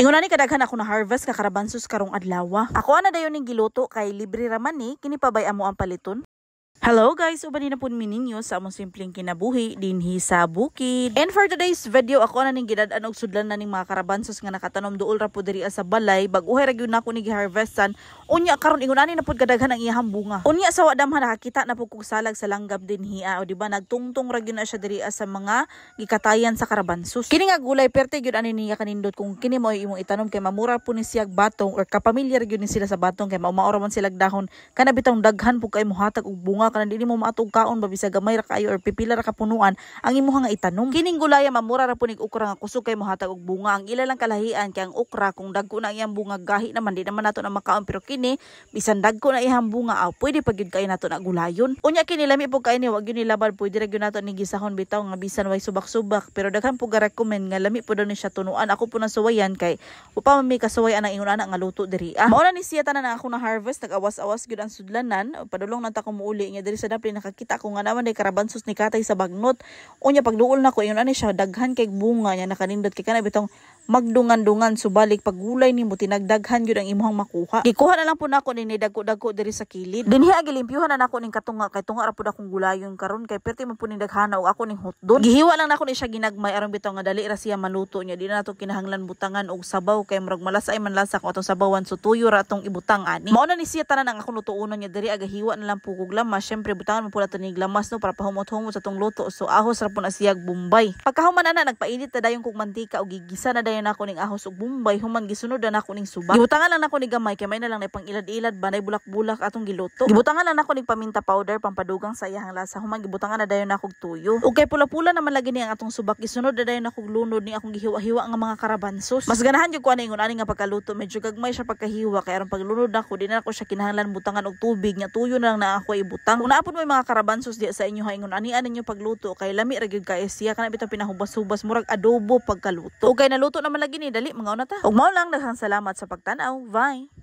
Ingon na ni kadaghan ako na harvest kakarabansos karong adlaw. Ako ana dayon ning giluto kay libre raman ni kini pabay amo ang paliton. Hello guys, ubani na po ninyo sa among simpleng kinabuhi dinhi sa bukid. And for today's video, ako na ning gidad-an og sudlan na ning mga karabansos nga nakatanom duol ra po diri sa balay. Bag-uhay ra gyud nako ni giharvestan. Unya karon ingon ani na pud kadaghan ang iyang bunga. Unya sa wadamhan nakakita na pud kog salag sa langgam dinhi o di ba nagtungtong ra gyud na siya diri sa mga gikatayan sa karabansos. Kini nga gulay perte gyud ani niya kanindot kung kini mao imong itanom kay mamura po ni siyag batong or kapamilyar gyud ni sila sa batong kay mao man sila dahon kana bitong daghan pud kay mohatag og bunga kana dili mo maatog kaon ba bisag gamay ra kayo or pipila ra ka punuan ang imuha nga itanom. Kining gulaya mamura ra punig okra nga kusog kay mohatag og bunga. Ang ila lang kalahian kay ang okra kung dagko na iyang bunga gahi naman di naman nato na makaon pero kini bisan dagko na iyang bunga pwede pa gyud kay nato na gulayon. Unya kini lami po kay ni wag gyud ni labad pwede ra gyud nato ni gisahon bitaw nga bisan way subak-subak pero daghan po ga recommend nga lami po daw ni siya tunuan. Ako po nasuwayan kay upa man may kasuwayan ang ingon ana nga luto diri. Mao na ni siya tanan ako na harvest nag-awas-awas gyud ang sudlanan padulong na ta ko muuli nya diri sa nakakita ko nga naman day karabansos ni katay sa bagnot. Unya pagduol na ko ingon ani siya daghan kay bunga nya nakanindot kay kana bitong magdungan-dungan subalik pagulay nimo tinagdaghan gyud ang imong makuha. Gikuha na lang po nako ni dagko-dagko diri sa kilid. Dinhi agilimpyuhan na nako ning katunga kay tunga ra pud akong gulayon karon kay perti man po ning daghana og ako ning hotdog. Gihiwa lang nako ni siya ginagmay aron bitaw nga dali ra siya maluto nya di na nato kinahanglan butangan og sabaw kay murag malasay man lasa ko atong sabawan so tuyo ra atong ibutang ani. Mao na ni siya tanan ang akong lutuonon nya diri agahiwa na lang po kog lamas. Syempre butangan mo pud ato ning lamas no para pahumot-humot sa tong luto so ahos ra po na siya bumbay. Pagkahuman na nagpainit na dayon kog mantika og gigisa na dayon nako ning ahos ug bumbay human gisunod na nako ning subak. Gibutangan lang nako ni gamay kay may na lang na pang ilad-ilad ba nay bulak-bulak atong giluto. Gibutangan lang nako ning paminta powder pampadugang sa iyang lasa human gibutangan na dayon nako og tuyo. Ug kay pula-pula naman lagi ni ang atong subak gisunod na dayon nako og lunod ni akong gihiwa-hiwa nga mga karabansos. Mas ganahan jud ko ani ingon ani nga pagkaluto medyo gagmay siya pagkahiwa kay aron paglunod nako di na nako siya kinahanglan butangan og tubig nya tuyo na lang na ako ibutang. Kung naapod mo mga karabansos di sa inyo ingon ani ninyo pagluto kay lami ra gyud kay siya kana bitaw pinahubas-hubas murag adobo pagkaluto. Ug kay naluto naman lagi ni dali mga una ta. Ug mao lang daghang salamat sa pagtan-aw. Bye.